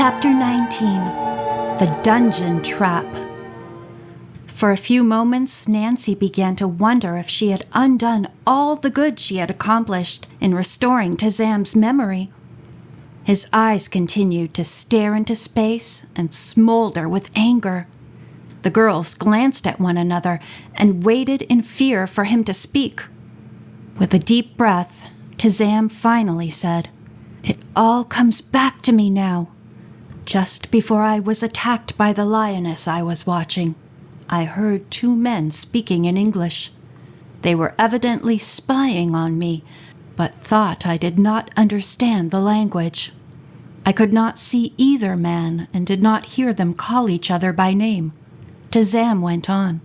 Chapter 19. The Dungeon Trap. For a few moments, Nancy began to wonder if she had undone all the good she had accomplished in restoring Tazam's memory. His eyes continued to stare into space and smolder with anger. The girls glanced at one another and waited in fear for him to speak. With a deep breath, Tazam finally said, "It all comes back to me now. Just before I was attacked by the lioness I was watching, I heard two men speaking in English. They were evidently spying on me, but thought I did not understand the language. I could not see either man and did not hear them call each other by name." Tazam went on,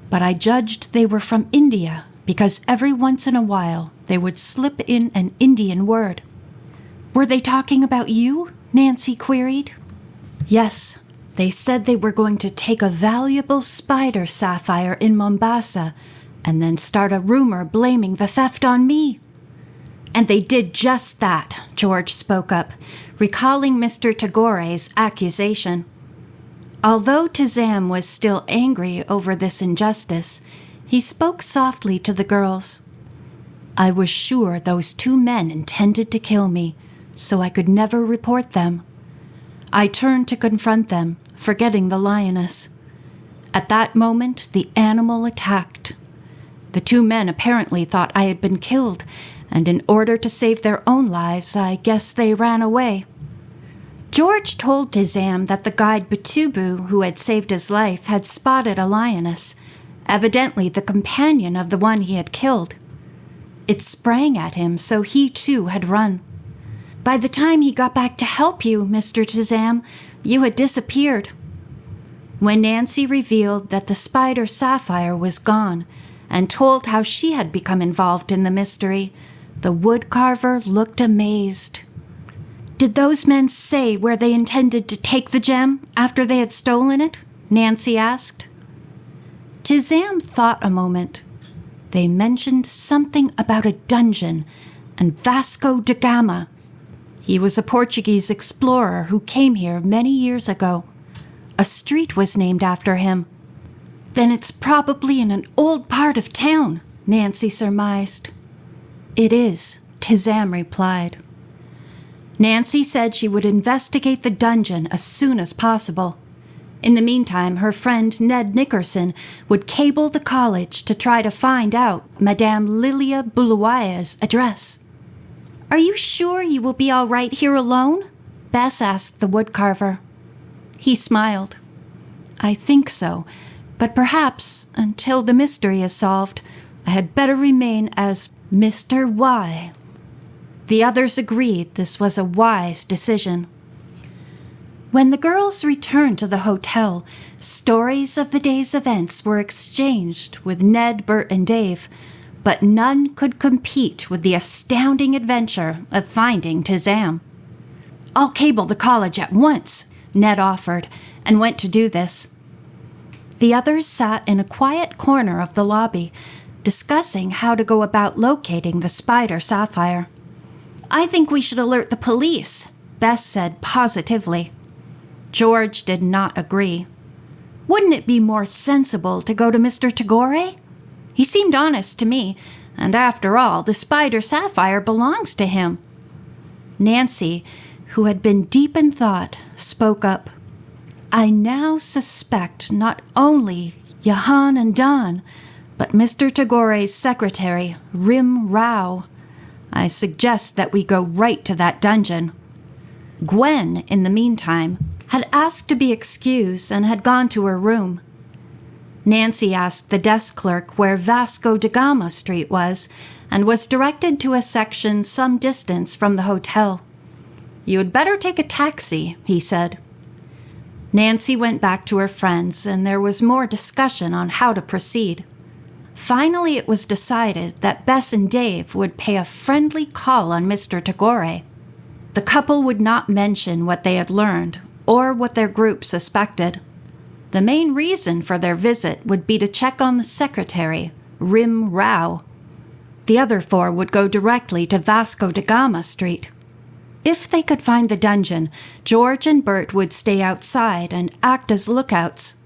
"But I judged they were from India because every once in a while they would slip in an Indian word." "Were they talking about you?" Nancy queried. "Yes, they said they were going to take a valuable spider sapphire in Mombasa and then start a rumor blaming the theft on me." "And they did just that," George spoke up, recalling Mr. Tagore's accusation. Although Tazam was still angry over this injustice, he spoke softly to the girls. "I was sure those two men intended to kill me, so I could never report them. I turned to confront them, forgetting the lioness. At that moment, the animal attacked. The two men apparently thought I had been killed, and in order to save their own lives, I guess they ran away." George told Tazam that the guide Batubu, who had saved his life, had spotted a lioness, evidently the companion of the one he had killed. It sprang at him, so he too had run. "By the time he got back to help you, Mr. Tazam, you had disappeared." When Nancy revealed that the spider Sapphire was gone and told how she had become involved in the mystery, the woodcarver looked amazed. "Did those men say where they intended to take the gem after they had stolen it?" Nancy asked. Tazam thought a moment. "They mentioned something about a dungeon and Vasco da Gama. He was a Portuguese explorer who came here many years ago. A street was named after him." "Then it's probably in an old part of town," Nancy surmised. "It is," Tazam replied. Nancy said she would investigate the dungeon as soon as possible. In the meantime, her friend Ned Nickerson would cable the college to try to find out Madame Lilia Bulawaya's address. "Are you sure you will be all right here alone?" Bess asked the woodcarver. He smiled. "I think so, but perhaps, until the mystery is solved, I had better remain as Mr. Y." The others agreed this was a wise decision. When the girls returned to the hotel, stories of the day's events were exchanged with Ned, Bert, and Dave, but none could compete with the astounding adventure of finding Tazam. "I'll cable the college at once," Ned offered, and went to do this. The others sat in a quiet corner of the lobby, discussing how to go about locating the spider sapphire. "I think we should alert the police," Bess said positively. George did not agree. "Wouldn't it be more sensible to go to Mr. Tagore? He seemed honest to me, and after all, the spider sapphire belongs to him." Nancy, who had been deep in thought, spoke up. "I now suspect not only Jahan and Don, but Mr. Tagore's secretary, Rim Rao. I suggest that we go right to that dungeon." Gwen, in the meantime, had asked to be excused and had gone to her room. Nancy asked the desk clerk where Vasco da Gama Street was and was directed to a section some distance from the hotel. "You had better take a taxi," he said. Nancy went back to her friends, and there was more discussion on how to proceed. Finally, it was decided that Bess and Dave would pay a friendly call on Mr. Tagore. The couple would not mention what they had learned or what their group suspected. The main reason for their visit would be to check on the secretary, Rim Rao. The other four would go directly to Vasco da Gama Street. If they could find the dungeon, George and Bert would stay outside and act as lookouts.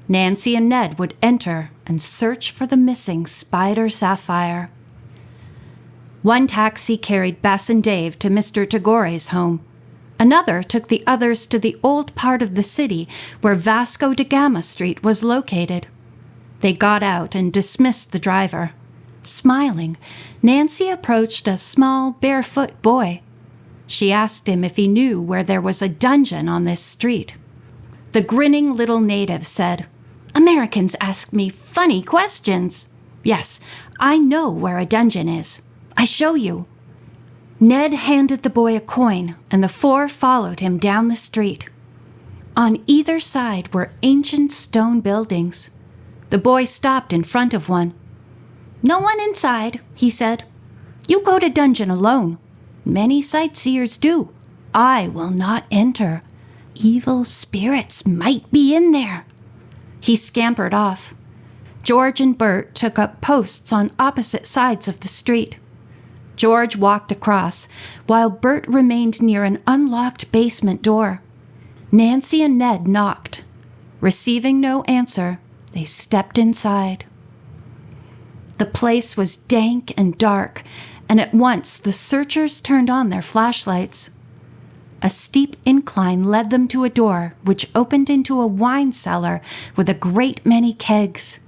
Nancy and Ned would enter and search for the missing spider Sapphire. One taxi carried Bess and Dave to Mr. Tagore's home. Another took the others to the old part of the city where Vasco da Gama Street was located. They got out and dismissed the driver. Smiling, Nancy approached a small, barefoot boy. She asked him if he knew where there was a dungeon on this street. The grinning little native said, "Americans ask me funny questions. Yes, I know where a dungeon is. I show you." Ned handed the boy a coin, and the four followed him down the street. On either side were ancient stone buildings. The boy stopped in front of one. "No one inside," he said. "You go to dungeon alone. Many sightseers do. I will not enter. Evil spirits might be in there." He scampered off. George and Bert took up posts on opposite sides of the street. George walked across, while Bert remained near an unlocked basement door. Nancy and Ned knocked. Receiving no answer, they stepped inside. The place was dank and dark, and at once the searchers turned on their flashlights. A steep incline led them to a door which opened into a wine cellar with a great many kegs.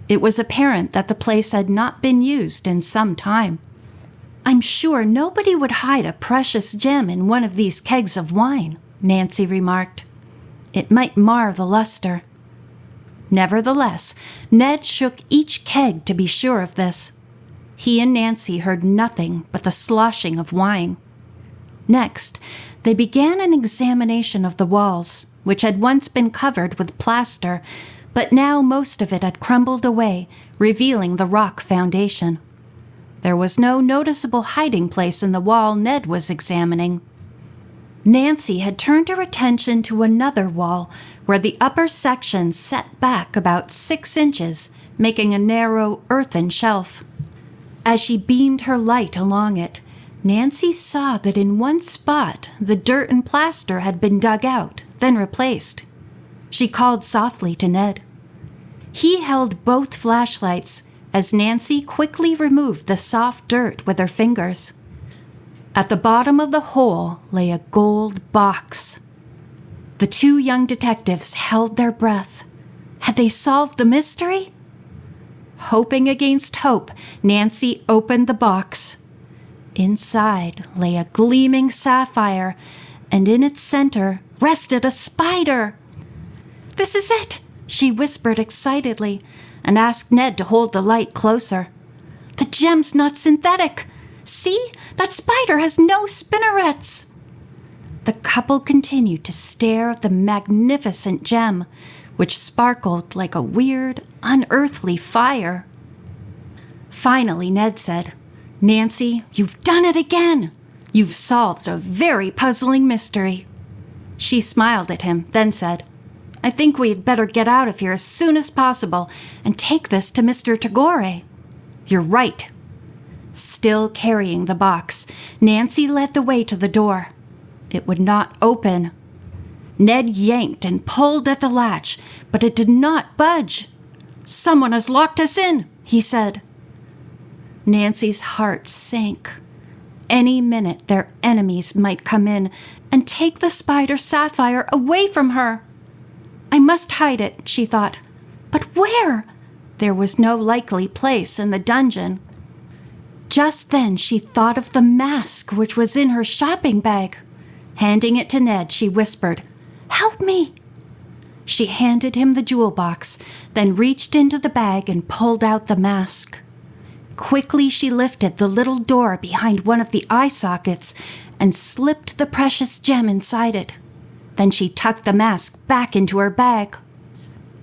It was apparent that the place had not been used in some time. "I'm sure nobody would hide a precious gem in one of these kegs of wine," Nancy remarked. "It might mar the luster." Nevertheless, Ned shook each keg to be sure of this. He and Nancy heard nothing but the sloshing of wine. Next, they began an examination of the walls, which had once been covered with plaster, but now most of it had crumbled away, revealing the rock foundation. There was no noticeable hiding place in the wall Ned was examining. Nancy had turned her attention to another wall, where the upper section set back about 6 inches, making a narrow earthen shelf. As she beamed her light along it, Nancy saw that in one spot the dirt and plaster had been dug out, then replaced. She called softly to Ned. He held both flashlights as Nancy quickly removed the soft dirt with her fingers. At the bottom of the hole lay a gold box. The two young detectives held their breath. Had they solved the mystery? Hoping against hope, Nancy opened the box. Inside lay a gleaming sapphire, and in its center rested a spider. "This is it," she whispered excitedly, and asked Ned to hold the light closer. "The gem's not synthetic. See, that spider has no spinnerets." The couple continued to stare at the magnificent gem, which sparkled like a weird, unearthly fire. Finally, Ned said, "Nancy, you've done it again. You've solved a very puzzling mystery." She smiled at him, then said, "I think we had better get out of here as soon as possible and take this to Mr. Tagore." "You're right." Still carrying the box, Nancy led the way to the door. It would not open. Ned yanked and pulled at the latch, but it did not budge. "Someone has locked us in," he said. Nancy's heart sank. Any minute their enemies might come in and take the spider Sapphire away from her. "I must hide it," she thought. But where? There was no likely place in the dungeon. Just then she thought of the mask which was in her shopping bag. Handing it to Ned, she whispered, "Help me!" She handed him the jewel box, then reached into the bag and pulled out the mask. Quickly she lifted the little door behind one of the eye sockets and slipped the precious gem inside it. Then she tucked the mask back into her bag.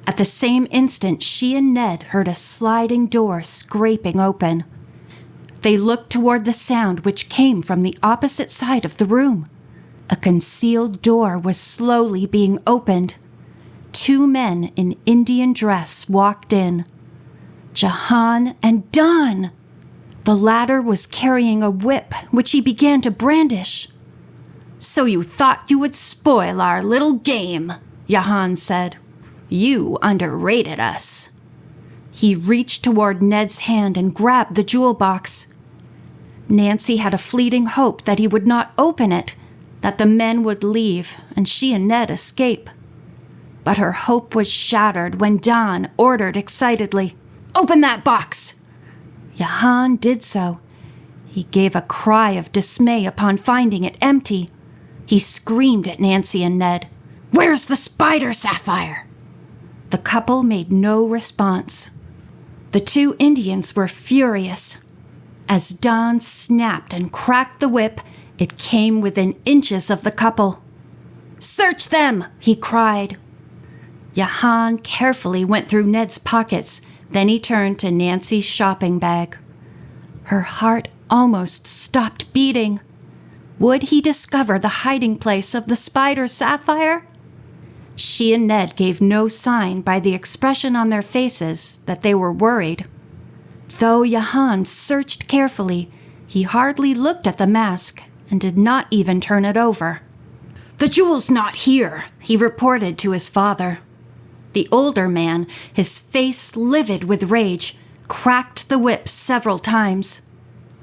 At the same instant, she and Ned heard a sliding door scraping open. They looked toward the sound which came from the opposite side of the room. A concealed door was slowly being opened. 2 men in Indian dress walked in. Jahan and Don. The latter was carrying a whip, which he began to brandish. "So you thought you would spoil our little game," Johann said. "You underrated us." He reached toward Ned's hand and grabbed the jewel box. Nancy had a fleeting hope that he would not open it, that the men would leave and she and Ned escape. But her hope was shattered when Don ordered excitedly, "Open that box!" Johann did so. He gave a cry of dismay upon finding it empty. He screamed at Nancy and Ned, "Where's the spider, Sapphire?" The couple made no response. The two Indians were furious. As Don snapped and cracked the whip, it came within inches of the couple. "Search them!" he cried. Johann carefully went through Ned's pockets, then he turned to Nancy's shopping bag. Her heart almost stopped beating. Would he discover the hiding place of the spider Sapphire? She and Ned gave no sign by the expression on their faces that they were worried. Though Johann searched carefully, he hardly looked at the mask and did not even turn it over. "The jewel's not here," he reported to his father. The older man, his face livid with rage, cracked the whip several times.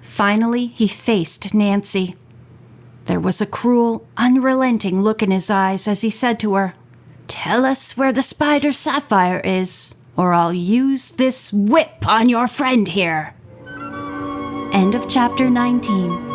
Finally, he faced Nancy. There was a cruel, unrelenting look in his eyes as he said to her, "Tell us where the spider Sapphire is, or I'll use this whip on your friend here." End of chapter 19.